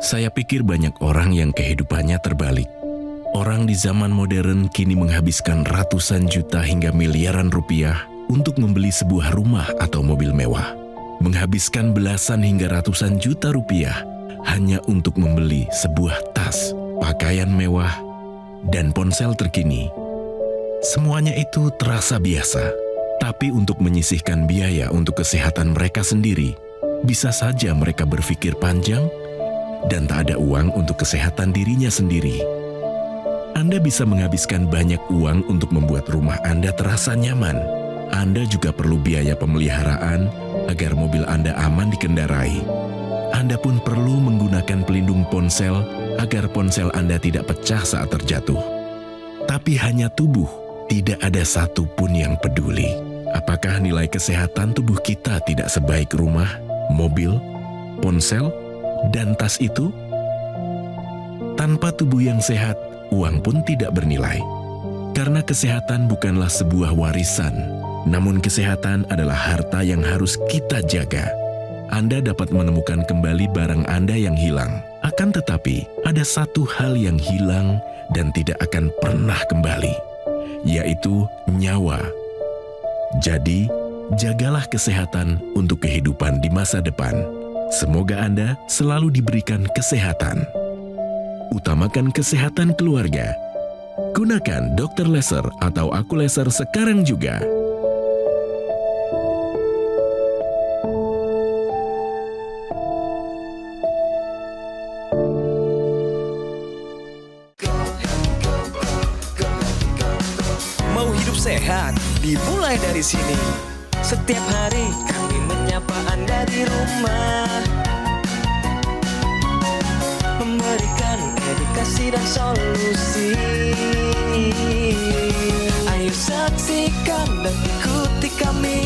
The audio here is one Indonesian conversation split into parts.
Saya pikir banyak orang yang kehidupannya terbalik. Orang di zaman modern kini menghabiskan ratusan juta hingga miliaran rupiah untuk membeli sebuah rumah atau mobil mewah. Menghabiskan belasan hingga ratusan juta rupiah hanya untuk membeli sebuah tas, pakaian mewah, dan ponsel terkini. Semuanya itu terasa biasa, tapi untuk menyisihkan biaya untuk kesehatan mereka sendiri, bisa saja mereka berpikir panjang dan tak ada uang untuk kesehatan dirinya sendiri. Anda bisa menghabiskan banyak uang untuk membuat rumah Anda terasa nyaman. Anda juga perlu biaya pemeliharaan agar mobil Anda aman dikendarai. Anda pun perlu menggunakan pelindung ponsel agar ponsel Anda tidak pecah saat terjatuh. Tapi hanya tubuh, tidak ada satupun yang peduli. Apakah nilai kesehatan tubuh kita tidak sebaik rumah, mobil, ponsel, dan tas itu? Tanpa tubuh yang sehat, uang pun tidak bernilai. Karena kesehatan bukanlah sebuah warisan, namun kesehatan adalah harta yang harus kita jaga. Anda dapat menemukan kembali barang Anda yang hilang. Akan tetapi, ada satu hal yang hilang dan tidak akan pernah kembali, yaitu nyawa. Jadi, jagalah kesehatan untuk kehidupan di masa depan. Semoga Anda selalu diberikan kesehatan. Utamakan kesehatan keluarga. Gunakan Dr. Laser atau Aku Laser sekarang juga. Mau hidup sehat, dimulai dari sini. Setiap hari kami menyapa Anda di rumah, memberikan edukasi dan solusi. Ayo saksikan dan ikuti kami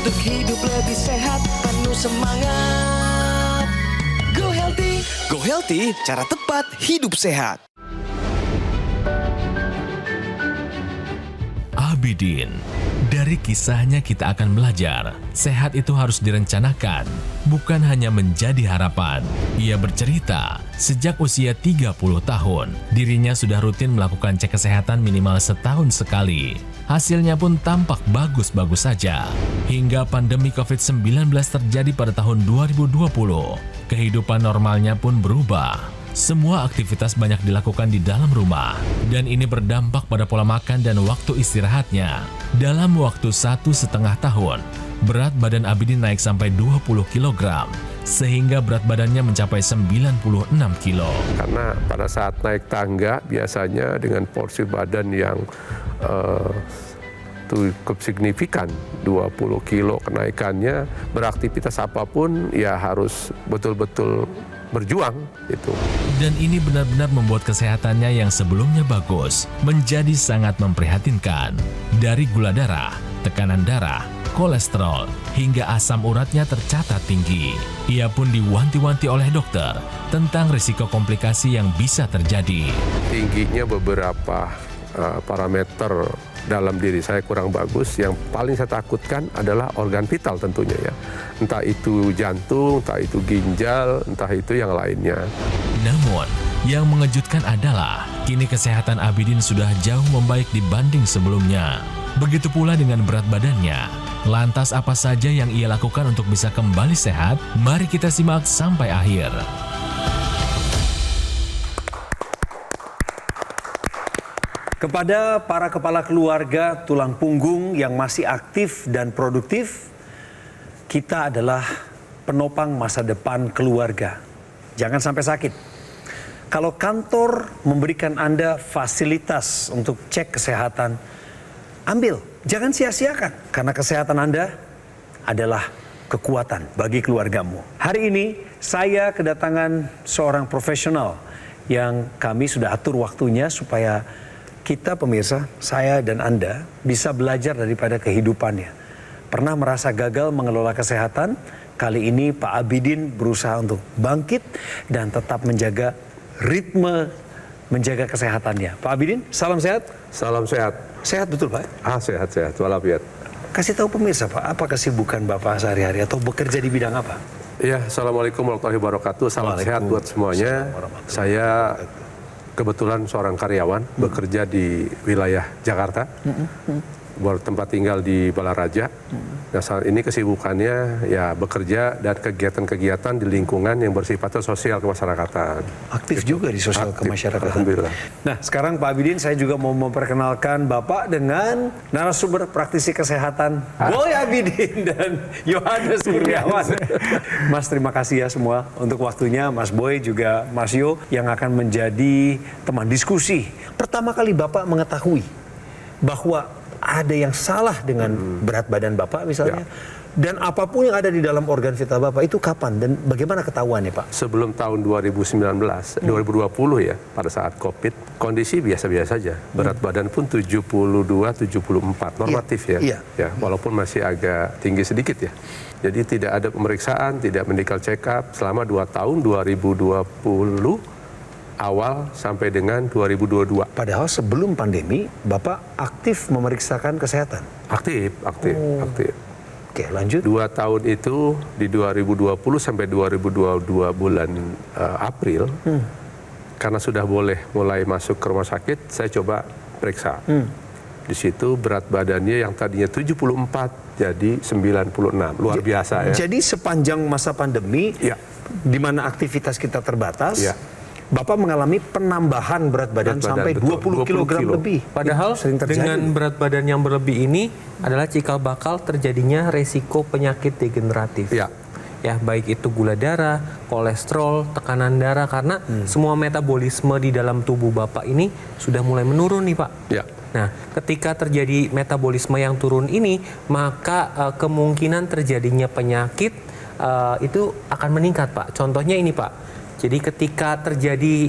untuk hidup lebih sehat, penuh semangat. Go Healthy, Go Healthy, cara tepat hidup sehat. Abidin. Dari kisahnya kita akan belajar, sehat itu harus direncanakan, bukan hanya menjadi harapan. Ia bercerita, sejak usia 30 tahun, dirinya sudah rutin melakukan cek kesehatan minimal setahun sekali. Hasilnya pun tampak bagus-bagus saja. Hingga pandemi COVID-19 terjadi pada tahun 2020, kehidupan normalnya pun berubah. Semua aktivitas banyak dilakukan di dalam rumah, dan ini berdampak pada pola makan dan waktu istirahatnya. Dalam waktu 1,5 tahun, berat badan Abidin naik sampai 20 kg, sehingga berat badannya mencapai 96 kilo. Karena pada saat naik tangga, biasanya dengan porsi badan yang cukup signifikan, 20 kilo kenaikannya, beraktivitas apapun ya harus betul-betul berjuang itu. Dan ini benar-benar membuat kesehatannya yang sebelumnya bagus menjadi sangat memprihatinkan. Dari gula darah, tekanan darah, kolesterol, hingga asam uratnya tercatat tinggi. Ia pun diwanti-wanti oleh dokter tentang risiko komplikasi yang bisa terjadi. Tingginya beberapa parameter dalam diri saya kurang bagus. Yang paling saya takutkan adalah organ vital tentunya ya. Entah itu jantung, entah itu ginjal, entah itu yang lainnya. Namun, yang mengejutkan adalah kini kesehatan Abidin sudah jauh membaik dibanding sebelumnya. Begitu pula dengan berat badannya. Lantas apa saja yang ia lakukan untuk bisa kembali sehat? Mari kita simak sampai akhir. Kepada para kepala keluarga tulang punggung yang masih aktif dan produktif, kita adalah penopang masa depan keluarga. Jangan sampai sakit. Kalau kantor memberikan Anda fasilitas untuk cek kesehatan, ambil. Jangan sia-siakan, karena kesehatan Anda adalah kekuatan bagi keluargamu. Hari ini saya kedatangan seorang profesional yang kami sudah atur waktunya supaya kita pemirsa, saya dan Anda bisa belajar daripada kehidupannya. Pernah merasa gagal mengelola kesehatan? Kali ini Pak Abidin berusaha untuk bangkit dan tetap menjaga ritme, menjaga kesehatannya. Pak Abidin, salam sehat. Salam sehat. Sehat betul Pak? Sehat-sehat, walafiat. Kasih tahu pemirsa Pak, apa kesibukan Bapak sehari-hari atau bekerja di bidang apa? Iya, Assalamualaikum warahmatullahi wabarakatuh. Salam sehat buat semuanya. Saya kebetulan seorang karyawan bekerja di wilayah Jakarta, bertempat tinggal di Balaraja. Nah, saat ini kesibukannya ya bekerja dan kegiatan-kegiatan di lingkungan yang bersifatnya sosial kemasyarakatan. Aktif juga di sosial Aktif, kemasyarakatan. alhamdulillah. Nah, sekarang Pak Abidin, saya juga mau memperkenalkan Bapak dengan narasumber praktisi kesehatan Boy Abidin dan Yohanes Kurniawan. Mas, terima kasih ya semua untuk waktunya. Mas Boy juga Mas Yo yang akan menjadi teman diskusi. Pertama kali Bapak mengetahui bahwa ada yang salah dengan berat badan Bapak misalnya, dan apapun yang ada di dalam organ vital Bapak itu kapan dan bagaimana ketahuannya, Pak? Sebelum tahun 2019, 2020 ya, pada saat COVID, kondisi biasa-biasa saja. Berat badan pun 72-74, normatif ya. Ya, walaupun masih agak tinggi sedikit ya. Jadi tidak ada pemeriksaan, tidak medical check up selama 2 tahun, 2020 awal sampai dengan 2022. Padahal sebelum pandemi, Bapak aktif memeriksakan kesehatan. Aktif. Oke, lanjut. 2 tahun itu di 2020 sampai 2022 bulan April, karena sudah boleh mulai masuk ke rumah sakit, saya coba periksa. Di situ berat badannya yang tadinya 74 jadi 96, luar biasa ya. Jadi sepanjang masa pandemi, Ya. di mana aktivitas kita terbatas, Ya. Bapak mengalami penambahan berat badan sampai betul. 20 kg lebih. Padahal Itu sering terjadi. dengan berat badan yang berlebih ini adalah cikal bakal terjadinya resiko penyakit degeneratif. Ya. Ya, baik itu gula darah, kolesterol, tekanan darah, karena semua metabolisme di dalam tubuh Bapak ini sudah mulai menurun nih Pak. Ya. Nah, ketika terjadi metabolisme yang turun ini, maka kemungkinan terjadinya penyakit itu akan meningkat Pak. Contohnya ini Pak. Jadi ketika terjadi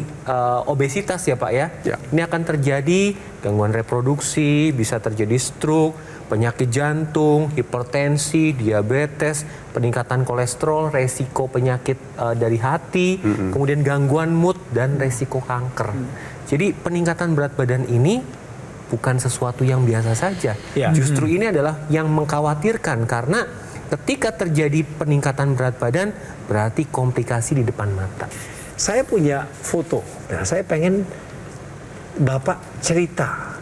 obesitas ya Pak ya, ini akan terjadi gangguan reproduksi, bisa terjadi stroke, penyakit jantung, hipertensi, diabetes, peningkatan kolesterol, resiko penyakit dari hati, kemudian gangguan mood dan resiko kanker. Jadi peningkatan berat badan ini bukan sesuatu yang biasa saja. Justru ini adalah yang mengkhawatirkan karena ketika terjadi peningkatan berat badan, berarti komplikasi di depan mata. Saya punya foto. Nah, saya pengen Bapak cerita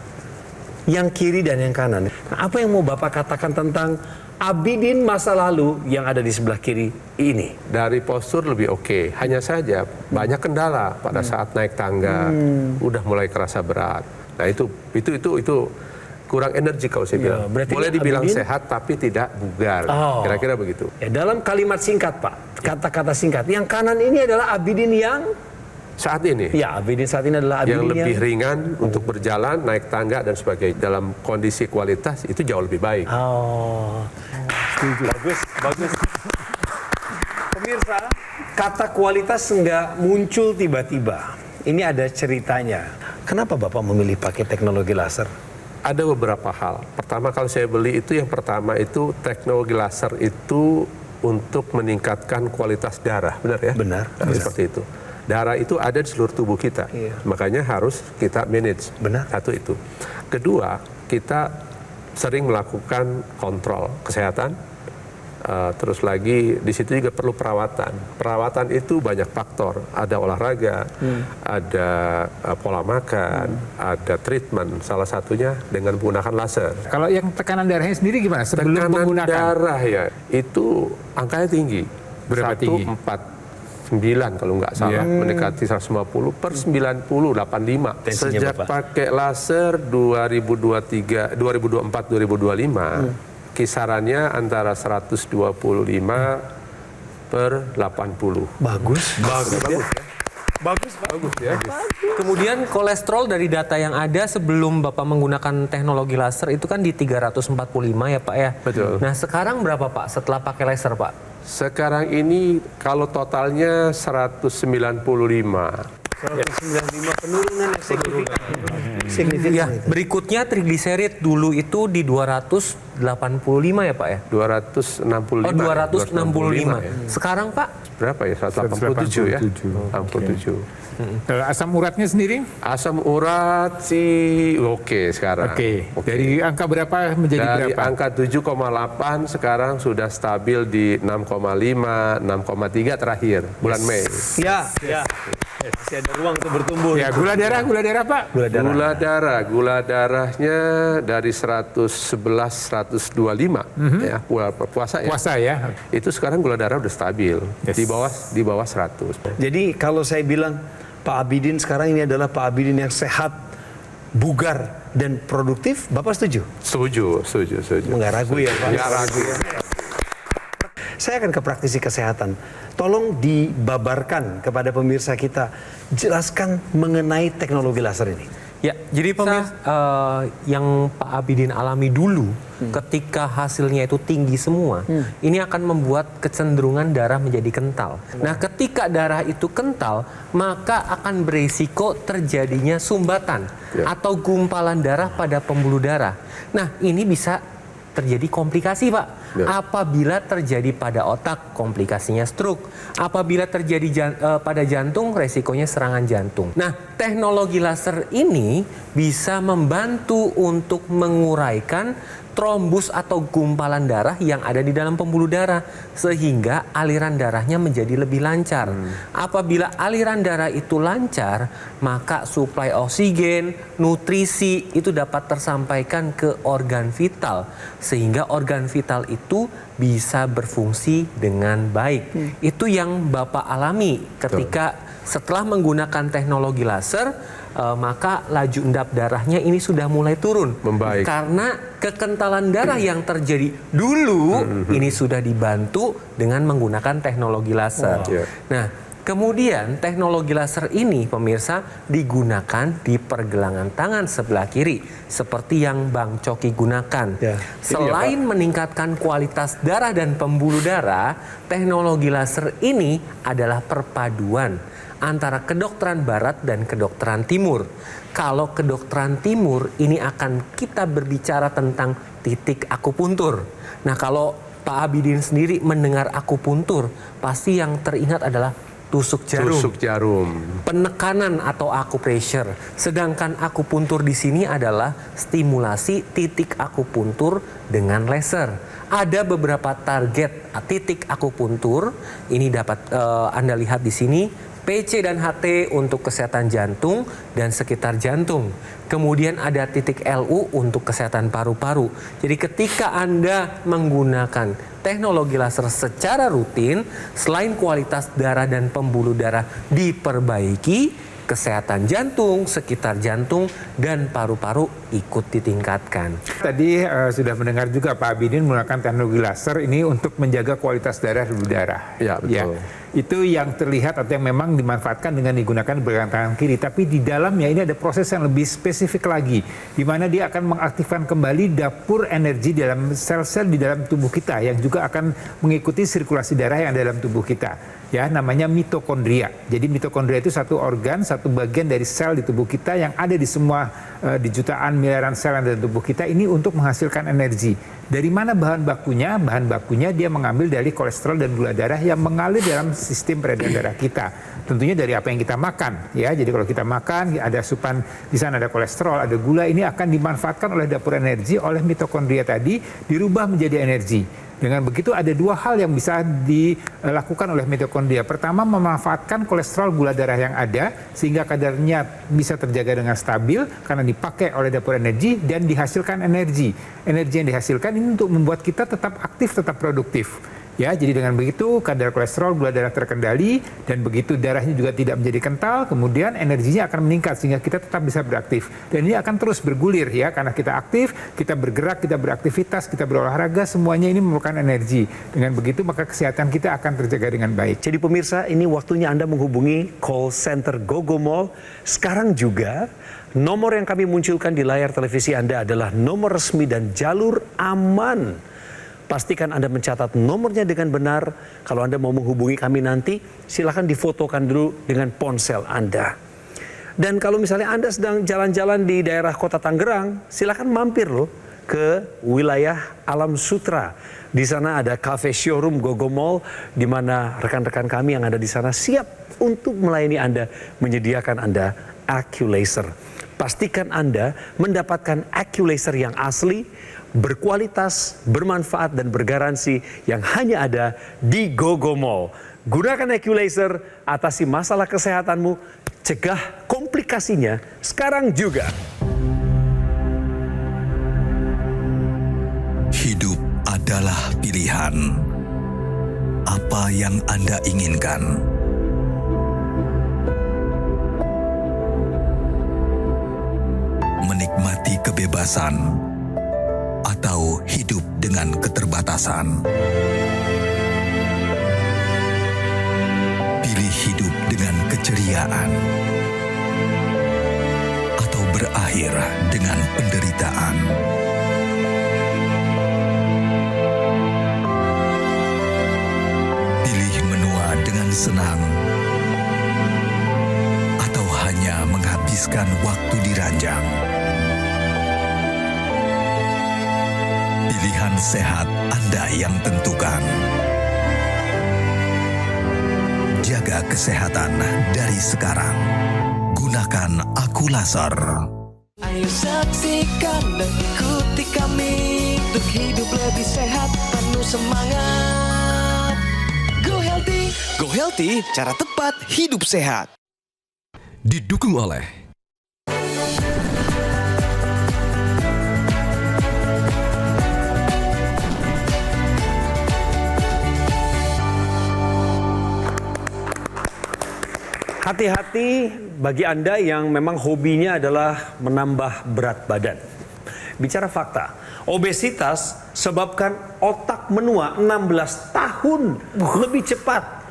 yang kiri dan yang kanan. Nah, apa yang mau Bapak katakan tentang Abidin masa lalu yang ada di sebelah kiri ini? Dari postur lebih oke. Hanya saja banyak kendala pada saat naik tangga. Udah mulai kerasa berat. Nah, itu kurang energi kalau saya bilang. Boleh dibilang Abidin sehat tapi tidak bugar. Kira-kira begitu. Ya, dalam kalimat singkat Pak, kata-kata singkat. Yang kanan ini adalah Abidin yang saat ini. Ya, Abidin saat ini adalah Abidin yang lebih ringan untuk berjalan, naik tangga dan sebagainya. Dalam kondisi kualitas itu jauh lebih baik. Bagus. Pemirsa, kata kualitas nggak muncul tiba-tiba. Ini ada ceritanya. Kenapa Bapak memilih pakai teknologi laser? Ada beberapa hal. Pertama, kalau saya beli itu yang pertama itu teknologi laser itu untuk meningkatkan kualitas darah, benar ya? Benar. Seperti itu. Darah itu ada di seluruh tubuh kita, makanya harus kita manage. Benar. Satu itu. Kedua, kita sering melakukan kontrol kesehatan. Terus lagi di situ juga perlu perawatan. Perawatan itu banyak faktor. Ada olahraga, ada pola makan, ada treatment. Salah satunya dengan menggunakan laser. Kalau yang tekanan darahnya sendiri gimana? Sebelum Tekanan menggunakan darah ya itu angkanya tinggi. Berapa tinggi? 149 kalau nggak salah, mendekati 150 per 90, 85. Tensinya Sejak berapa? pakai laser 2023, 2024, 2025, kisarannya antara 125 per 80. Bagus ya. Kemudian kolesterol dari data yang ada sebelum Bapak menggunakan teknologi laser itu kan di 345 ya Pak ya? Betul. Nah sekarang berapa Pak setelah pakai laser Pak? Sekarang ini kalau totalnya 195. 195 penurunan yang signifikan. Ya, berikutnya trigliserid dulu itu di 200 285 ya Pak ya? 265. Oh 265. Ya. Sekarang Pak? Berapa ya? 187 ya? 87. Kalau asam uratnya sendiri? Asam urat sih oke sekarang. Oke. Dari angka berapa menjadi Dari berapa? angka 7,8 sekarang sudah stabil di 6,5, 6,3 terakhir bulan Mei. Ya. Masih ada ruang untuk bertumbuh. Ya, gula darah Pak? Gula darahnya dari 111, 125 ya puasa ya. Puasa ya. Itu sekarang gula darah udah stabil Yes. di bawah 100. Jadi kalau saya bilang Pak Abidin sekarang ini adalah Pak Abidin yang sehat, bugar, dan produktif, Bapak setuju? Setuju. Nggak ragu ya Pak? Nggak ragu. Saya akan ke praktisi kesehatan. Tolong dibabarkan kepada pemirsa kita, jelaskan mengenai teknologi laser ini. Ya, jadi pemirsa yang Pak Abidin alami dulu ketika hasilnya itu tinggi semua, ini akan membuat kecenderungan darah menjadi kental. Nah, ketika darah itu kental, maka akan berisiko terjadinya sumbatan atau gumpalan darah pada pembuluh darah. Nah, ini bisa terjadi komplikasi Pak. Apabila terjadi pada otak, komplikasinya stroke. Apabila terjadi pada jantung, resikonya serangan jantung. Nah, teknologi laser ini bisa membantu untuk menguraikan trombus atau gumpalan darah yang ada di dalam pembuluh darah sehingga aliran darahnya menjadi lebih lancar. Apabila aliran darah itu lancar, maka suplai oksigen, nutrisi itu dapat tersampaikan ke organ vital sehingga organ vital itu bisa berfungsi dengan baik. Itu yang Bapak alami ketika setelah menggunakan teknologi laser, maka laju endap darahnya ini sudah mulai turun. Membaik. Karena kekentalan darah yang terjadi dulu ini sudah dibantu dengan menggunakan teknologi laser. Nah, kemudian teknologi laser ini pemirsa digunakan di pergelangan tangan sebelah kiri seperti yang Bang Coki gunakan. Selain meningkatkan kualitas darah dan pembuluh darah, teknologi laser ini adalah perpaduan antara kedokteran barat dan kedokteran timur. Kalau kedokteran timur ini akan kita berbicara tentang titik akupuntur. Nah, kalau Pak Abidin sendiri mendengar akupuntur, pasti yang teringat adalah tusuk jarum. Penekanan atau acupressure. Sedangkan akupuntur di sini adalah stimulasi titik akupuntur dengan laser. Ada beberapa target titik akupuntur. Ini dapat Anda lihat di sini. PC dan HT untuk kesehatan jantung dan sekitar jantung. Kemudian ada titik LU untuk kesehatan paru-paru. Jadi ketika Anda menggunakan teknologi laser secara rutin, selain kualitas darah dan pembuluh darah diperbaiki, kesehatan jantung, sekitar jantung, dan paru-paru ikut ditingkatkan. Tadi sudah mendengar juga Pak Abidin menggunakan teknologi laser ini untuk menjaga kualitas darah di udara. Ya, betul. Itu yang terlihat atau yang memang dimanfaatkan dengan digunakan pergelangan tangan kiri. Tapi di dalamnya ini ada proses yang lebih spesifik lagi, di mana dia akan mengaktifkan kembali dapur energi dalam sel-sel di dalam tubuh kita yang juga akan mengikuti sirkulasi darah yang ada dalam tubuh kita. Ya, namanya mitokondria. Jadi mitokondria itu satu organ, satu bagian dari sel di tubuh kita yang ada di semua di jutaan miliaran sel yang ada di tubuh kita ini untuk menghasilkan energi. Dari mana bahan bakunya? Bahan bakunya dia mengambil dari kolesterol dan gula darah yang mengalir dalam sistem peredaran darah kita. Tentunya dari apa yang kita makan, ya. Jadi kalau kita makan ada asupan di sana ada kolesterol, ada gula, ini akan dimanfaatkan oleh dapur energi oleh mitokondria tadi dirubah menjadi energi. Dengan begitu ada dua hal yang bisa dilakukan oleh mitokondria. Pertama, memanfaatkan kolesterol gula darah yang ada sehingga kadarnya bisa terjaga dengan stabil karena dipakai oleh dapur energi dan dihasilkan energi. Energi yang dihasilkan ini untuk membuat kita tetap aktif, tetap produktif. Ya, jadi dengan begitu kadar kolesterol gula darah terkendali dan begitu darahnya juga tidak menjadi kental, kemudian energinya akan meningkat sehingga kita tetap bisa beraktif. Dan ini akan terus bergulir ya, karena kita aktif, kita bergerak, kita beraktivitas, kita berolahraga, semuanya ini memerlukan energi. Dengan begitu maka kesehatan kita akan terjaga dengan baik. Jadi pemirsa, ini waktunya Anda menghubungi call center Gogomall. Sekarang juga nomor yang kami munculkan di layar televisi Anda adalah nomor resmi dan jalur aman. Pastikan Anda mencatat nomornya dengan benar. Kalau Anda mau menghubungi kami nanti, silakan difotokan dulu dengan ponsel Anda. Dan kalau misalnya Anda sedang jalan-jalan di daerah kota Tangerang, silakan mampir loh ke wilayah Alam Sutra. Di sana ada cafe showroom Gogo Mall, di mana rekan-rekan kami yang ada di sana siap untuk melayani Anda, menyediakan Anda AccuLaser. Pastikan Anda mendapatkan AccuLaser yang asli, berkualitas, bermanfaat, dan bergaransi yang hanya ada di Gogo Mall. Gunakan AccuLaser, atasi masalah kesehatanmu, cegah komplikasinya sekarang juga. Hidup adalah pilihan. Apa yang Anda inginkan? Menikmati kebebasan atau hidup dengan keterbatasan? Pilih hidup dengan keceriaan atau berakhir dengan penderitaan? Pilih menua dengan senang atau hanya menghabiskan waktu di ranjang? Pilihan sehat Anda yang tentukan. Jaga kesehatan dari sekarang. Gunakan AccuLaser. Ayo saksikan dan ikuti kami untuk hidup lebih sehat, penuh semangat. Go Healthy, cara tepat hidup sehat. Didukung oleh Hati-hati bagi Anda yang memang hobinya adalah menambah berat badan. Bicara fakta, obesitas sebabkan otak menua 16 tahun lebih cepat.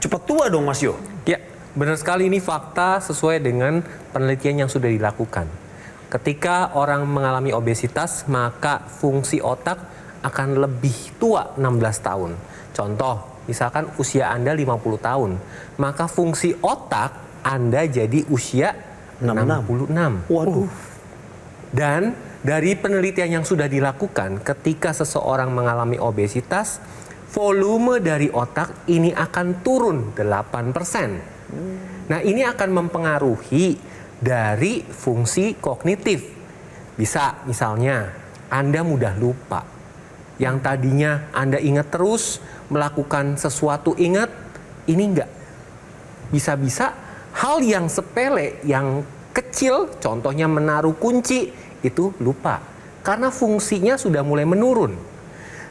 Cepat tua dong Mas Yo. Ya, benar sekali, ini fakta sesuai dengan penelitian yang sudah dilakukan. Ketika orang mengalami obesitas, maka fungsi otak akan lebih tua 16 tahun. Contoh, misalkan usia Anda 50 tahun, maka fungsi otak Anda jadi usia 66. Waduh. Dan dari penelitian yang sudah dilakukan, ketika seseorang mengalami obesitas, volume dari otak ini akan turun 8%. Nah, ini akan mempengaruhi dari fungsi kognitif. Bisa misalnya Anda mudah lupa. Yang tadinya Anda ingat terus, melakukan sesuatu ingat, ini enggak. Bisa-bisa hal yang sepele, yang kecil, contohnya menaruh kunci, itu lupa. Karena fungsinya sudah mulai menurun.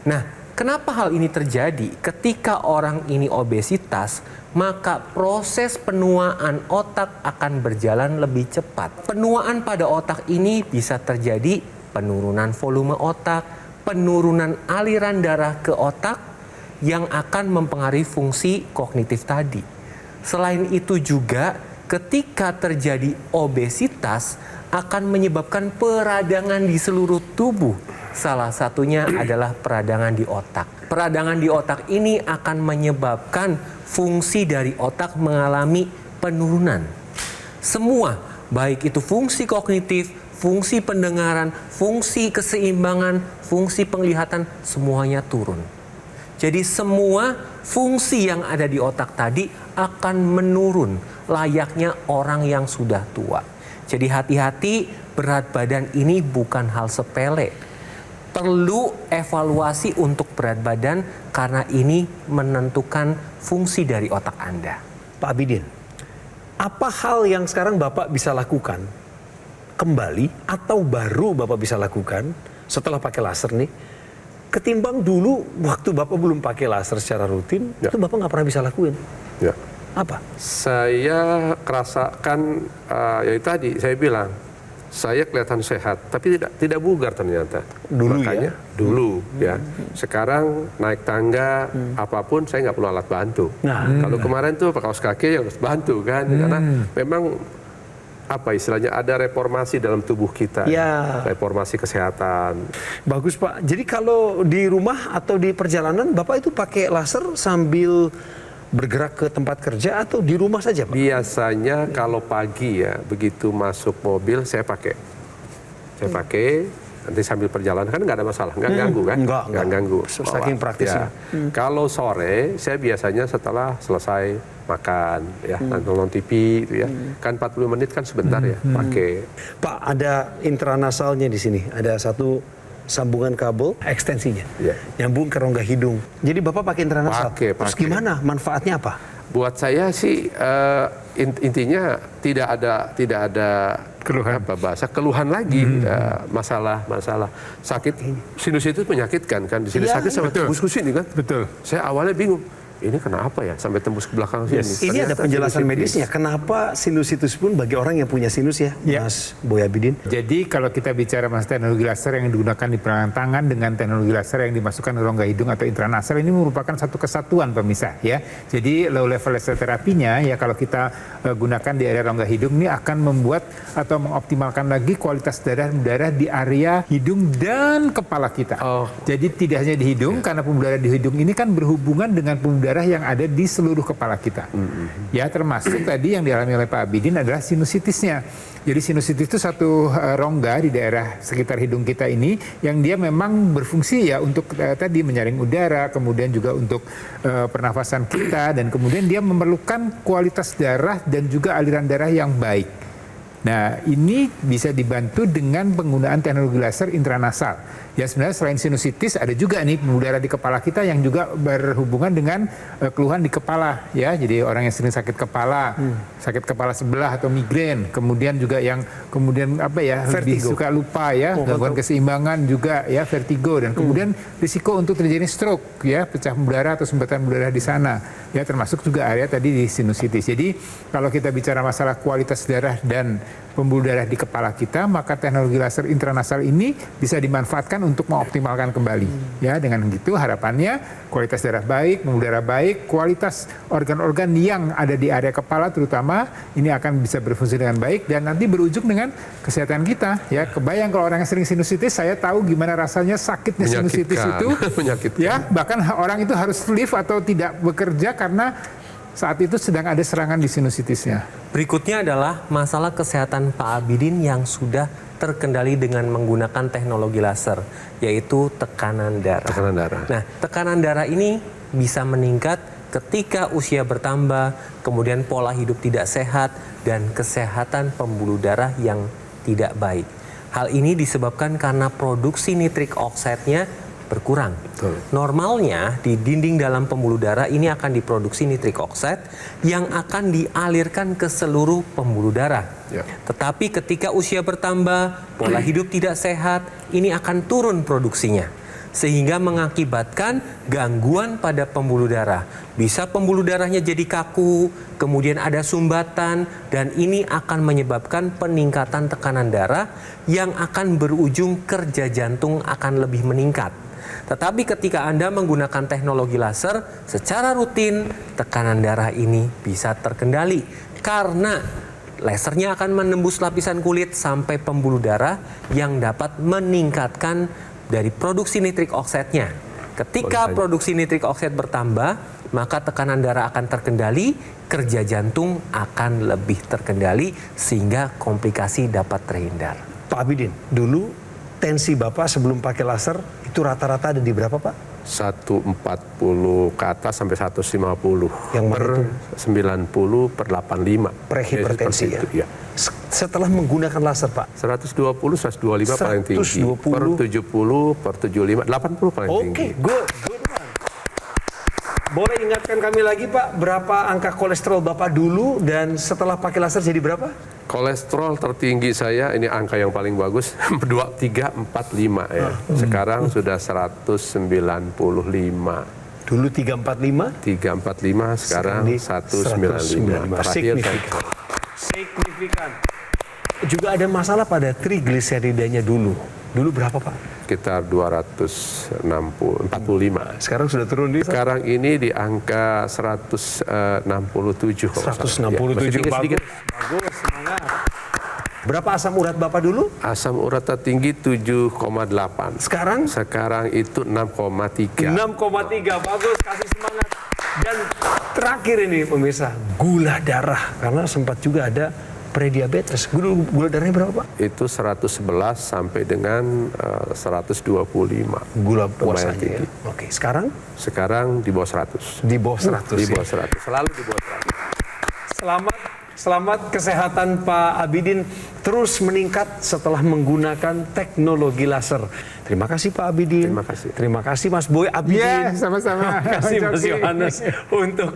Nah, kenapa hal ini terjadi? Ketika orang ini obesitas, maka proses penuaan otak akan berjalan lebih cepat. Penuaan pada otak ini bisa terjadi penurunan volume otak, penurunan aliran darah ke otak yang akan mempengaruhi fungsi kognitif tadi. Selain itu juga ketika terjadi obesitas akan menyebabkan peradangan di seluruh tubuh. Salah satunya adalah peradangan di otak. Peradangan di otak ini akan menyebabkan fungsi dari otak mengalami penurunan. Semua, baik itu fungsi kognitif, fungsi pendengaran, fungsi keseimbangan, fungsi penglihatan, semuanya turun. Jadi semua fungsi yang ada di otak tadi akan menurun layaknya orang yang sudah tua. Jadi hati-hati, berat badan ini bukan hal sepele. Perlu evaluasi untuk berat badan karena ini menentukan fungsi dari otak Anda. Pak Abidin, apa hal yang sekarang Bapak bisa lakukan kembali atau baru Bapak bisa lakukan setelah pakai laser nih, ketimbang dulu waktu Bapak belum pakai laser secara rutin, itu Bapak nggak pernah bisa lakuin? Ya. Apa? Saya kerasakan ya tadi saya bilang saya kelihatan sehat tapi tidak bugar ternyata. Dulu makanya, ya? Dulu ya. Sekarang naik tangga apapun saya nggak perlu alat bantu. Kalau kemarin tuh pakai kaos kaki ya harus bantu kan karena memang apa istilahnya ada reformasi dalam tubuh kita. Ya. Reformasi kesehatan. Bagus Pak. Jadi kalau di rumah atau di perjalanan Bapak itu pakai laser sambil bergerak ke tempat kerja atau di rumah saja Pak? Biasanya kalau pagi ya, begitu masuk mobil saya pakai. nanti sambil perjalanan kan nggak ada masalah, nggak ganggu kan? Nggak. Ganggu. Saking praktisnya. Kalau sore, saya biasanya setelah selesai makan, ya, nonton TV, gitu ya, kan 40 menit kan sebentar ya, pakai. Pak, ada intranasalnya di sini. Ada satu sambungan kabel ekstensinya, nyambung ke rongga hidung. Jadi Bapak pakai intranasal. Pakai. Terus gimana? Manfaatnya apa? Buat saya sih intinya tidak ada keluhan, keluhan lagi, masalah sakit sinus itu menyakitkan kan, di sini sakit sampai tembus ke sini kan. Betul. Saya awalnya bingung, ini kenapa ya sampai tembus ke belakang sini. Ini ada Ternyata penjelasan sinusitis. medisnya. Kenapa sinusitis pun bagi orang yang punya sinus ya, Mas Boy Abidin? Jadi kalau kita bicara mas teknologi laser yang digunakan di pergelangan tangan dengan teknologi laser yang dimasukkan ke rongga hidung atau intranasal, ini merupakan satu kesatuan pemisah ya. Jadi low level laser terapinya ya kalau kita gunakan di area rongga hidung ini akan membuat atau mengoptimalkan lagi kualitas darah di area hidung dan kepala kita. Jadi tidak hanya di hidung karena pembuluh darah di hidung ini kan berhubungan dengan pembuluh darah yang ada di seluruh kepala kita. Ya termasuk tadi yang dialami oleh Pak Abidin adalah sinusitisnya. Jadi sinusitis itu satu rongga di daerah sekitar hidung kita ini yang dia memang berfungsi ya untuk tadi menyaring udara, kemudian juga untuk pernafasan kita, dan kemudian dia memerlukan kualitas darah dan juga aliran darah yang baik. Nah, ini bisa dibantu dengan penggunaan teknologi laser intranasal. Ya sebenarnya selain sinusitis ada juga nih pembuluh darah di kepala kita yang juga berhubungan dengan keluhan di kepala ya. Jadi orang yang sering sakit kepala, sakit kepala sebelah atau migrain, kemudian juga yang kemudian lebih suka lupa ya, gangguan keseimbangan juga ya, vertigo, dan kemudian risiko untuk terjadi stroke ya, pecah pembuluh darah atau sumbatan pembuluh darah di sana. Ya termasuk juga area tadi di sinusitis. Jadi kalau kita bicara masalah kualitas darah dan pembuluh darah di kepala kita, maka teknologi laser intranasal ini bisa dimanfaatkan untuk mengoptimalkan kembali. Ya, dengan gitu harapannya kualitas darah baik, pembuluh darah baik, kualitas organ-organ yang ada di area kepala terutama ini akan bisa berfungsi dengan baik dan nanti berujung dengan kesehatan kita. Ya, kebayang kalau orang yang sering sinusitis, saya tahu gimana rasanya sakitnya sinusitis itu. Menyakitkan. Ya, bahkan orang itu harus lift atau tidak bekerja karena saat itu sedang ada serangan di sinusitisnya. Berikutnya adalah masalah kesehatan Pak Abidin yang sudah terkendali dengan menggunakan teknologi laser, yaitu tekanan darah. Tekanan darah. Nah, tekanan darah ini bisa meningkat ketika usia bertambah, kemudian pola hidup tidak sehat, dan kesehatan pembuluh darah yang tidak baik. Hal ini disebabkan karena produksi nitrik oksidnya berkurang. Betul. Normalnya di dinding dalam pembuluh darah ini akan diproduksi nitrik oksid yang akan dialirkan ke seluruh pembuluh darah. Ya. Tetapi ketika usia bertambah, pola hidup tidak sehat, ini akan turun produksinya. Sehingga mengakibatkan gangguan pada pembuluh darah. Bisa pembuluh darahnya jadi kaku, kemudian ada sumbatan, dan ini akan menyebabkan peningkatan tekanan darah yang akan berujung kerja jantung akan lebih meningkat. Tetapi ketika Anda menggunakan teknologi laser secara rutin, tekanan darah ini bisa terkendali karena lasernya akan menembus lapisan kulit sampai pembuluh darah yang dapat meningkatkan dari produksi nitrik oksidnya. Ketika produksi nitrik oksid bertambah, maka tekanan darah akan terkendali, kerja jantung akan lebih terkendali sehingga komplikasi dapat terhindar. Pak Abidin, dulu tensi Bapak sebelum pakai laser itu rata-rata ada di berapa, Pak? 140 ke atas sampai 150. Yang per 90 per 85. Prehipertensi ya. Setelah menggunakan laser, Pak? 120, 125 paling tinggi. 120. Per 70, per 75, 80 paling tinggi. Oke, good one. Boleh ingatkan kami lagi, Pak, berapa angka kolesterol Bapak dulu dan setelah pakai laser jadi berapa? Kolesterol tertinggi saya, ini angka yang paling bagus, 345 ya. Sekarang sudah 195. Dulu 345? 345, sekarang 195. Terakhir Signifikan. Juga ada masalah pada trigliseridanya dulu. Dulu berapa, Pak? sekitar 245. Sekarang sudah turun di? Sekarang ini di angka 167. 167, bagus. Bagus, semangat. Berapa asam urat Bapak dulu? Asam urat tertinggi 7,8. Sekarang? Sekarang itu 6,3. 6,3, bagus, kasih semangat. Dan terakhir ini pemirsa, gula darah. Karena sempat juga ada prediabetes. Gula darahnya berapa, Pak? Itu 111 sampai dengan 125. Gula Lumayan puasanya ya. tinggi. Oke, sekarang Sekarang di bawah 100. di bawah 100 Di ya. bawah 100. Selalu di bawah 100. Selamat kesehatan Pak Abidin terus meningkat setelah menggunakan teknologi laser. Terima kasih Pak Abidin. Terima kasih. Terima kasih Mas Boy Abidin. Iya, sama-sama. Terima kasih Mas Oke. Yohanes untuk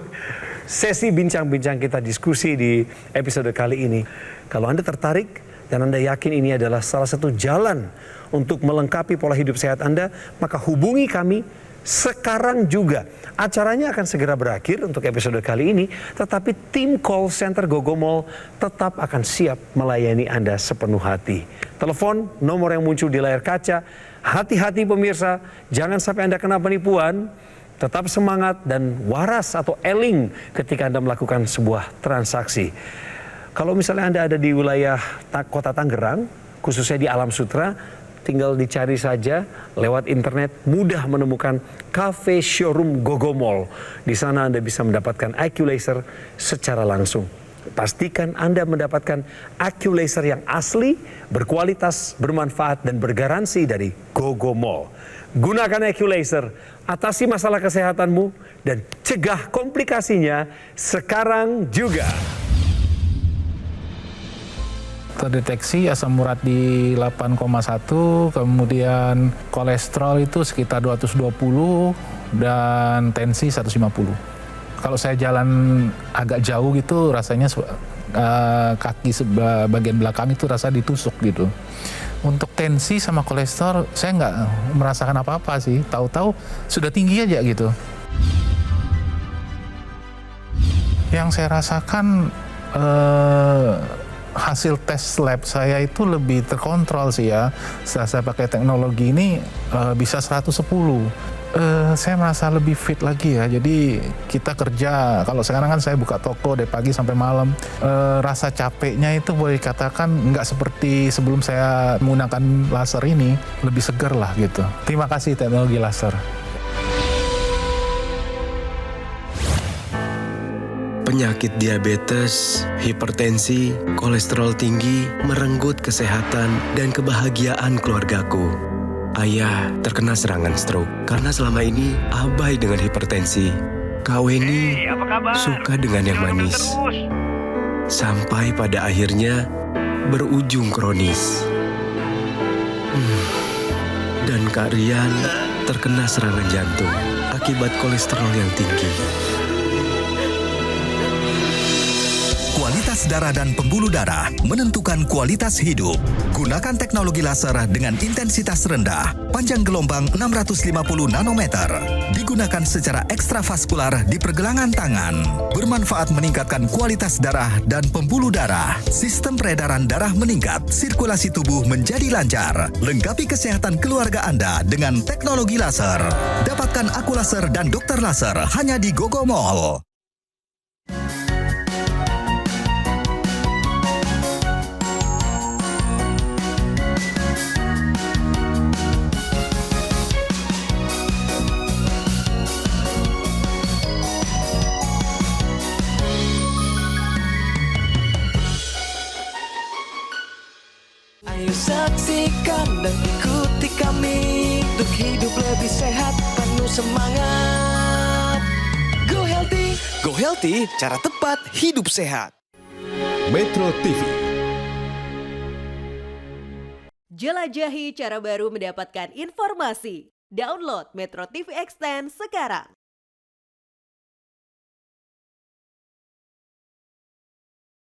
sesi bincang-bincang kita diskusi di episode kali ini. Kalau Anda tertarik dan Anda yakin ini adalah salah satu jalan untuk melengkapi pola hidup sehat Anda, maka hubungi kami sekarang juga. Acaranya akan segera berakhir untuk episode kali ini, tetapi tim call center Gogomall tetap akan siap melayani Anda sepenuh hati. Telepon nomor yang muncul di layar kaca. Hati-hati pemirsa, jangan sampai Anda kena penipuan. Tetap semangat dan waras atau eling ketika Anda melakukan sebuah transaksi. Kalau misalnya Anda ada di wilayah kota Tangerang, khususnya di Alam Sutra, tinggal dicari saja lewat internet, mudah menemukan cafe showroom Gogomall. Di sana Anda bisa mendapatkan AccuLaser secara langsung. Pastikan Anda mendapatkan AccuLaser yang asli, berkualitas, bermanfaat, dan bergaransi dari Gogomall. Gunakan AccuLaser, atasi masalah kesehatanmu, dan cegah komplikasinya sekarang juga. Terdeteksi asam urat di 8,1, kemudian kolesterol itu sekitar 220 dan tensi 150. Kalau saya jalan agak jauh gitu rasanya kaki bagian belakang itu rasa ditusuk gitu. Untuk tensi sama kolesterol saya nggak merasakan apa-apa sih, tahu-tahu sudah tinggi aja gitu. Yang saya rasakan hasil tes lab saya itu lebih terkontrol sih ya. Setelah saya pakai teknologi ini bisa 110. Saya merasa lebih fit lagi ya. Jadi kita kerja, kalau sekarang kan saya buka toko dari pagi sampai malam. Rasa capeknya itu boleh dikatakan nggak seperti sebelum saya menggunakan laser ini. Lebih segar lah gitu. Terima kasih teknologi laser. Penyakit diabetes, hipertensi, kolesterol tinggi merenggut kesehatan dan kebahagiaan keluargaku. Ayah terkena serangan stroke karena selama ini abai dengan hipertensi. Kak Weni suka dengan yang manis. Sampai pada akhirnya berujung kronis. Dan Kak Rian terkena serangan jantung akibat kolesterol yang tinggi. Kualitas darah dan pembuluh darah menentukan kualitas hidup. Gunakan teknologi laser dengan intensitas rendah, panjang gelombang 650 nanometer. Digunakan secara ekstravaskular di pergelangan tangan. Bermanfaat meningkatkan kualitas darah dan pembuluh darah. Sistem peredaran darah meningkat, sirkulasi tubuh menjadi lancar. Lengkapi kesehatan keluarga Anda dengan teknologi laser. Dapatkan aku laser dan dokter laser hanya di Gogomall. Ayo saksikan dan ikuti kami untuk hidup lebih sehat, penuh semangat. Go Healthy, cara tepat hidup sehat. Metro TV. Jelajahi cara baru mendapatkan informasi. Download Metro TV Extend sekarang.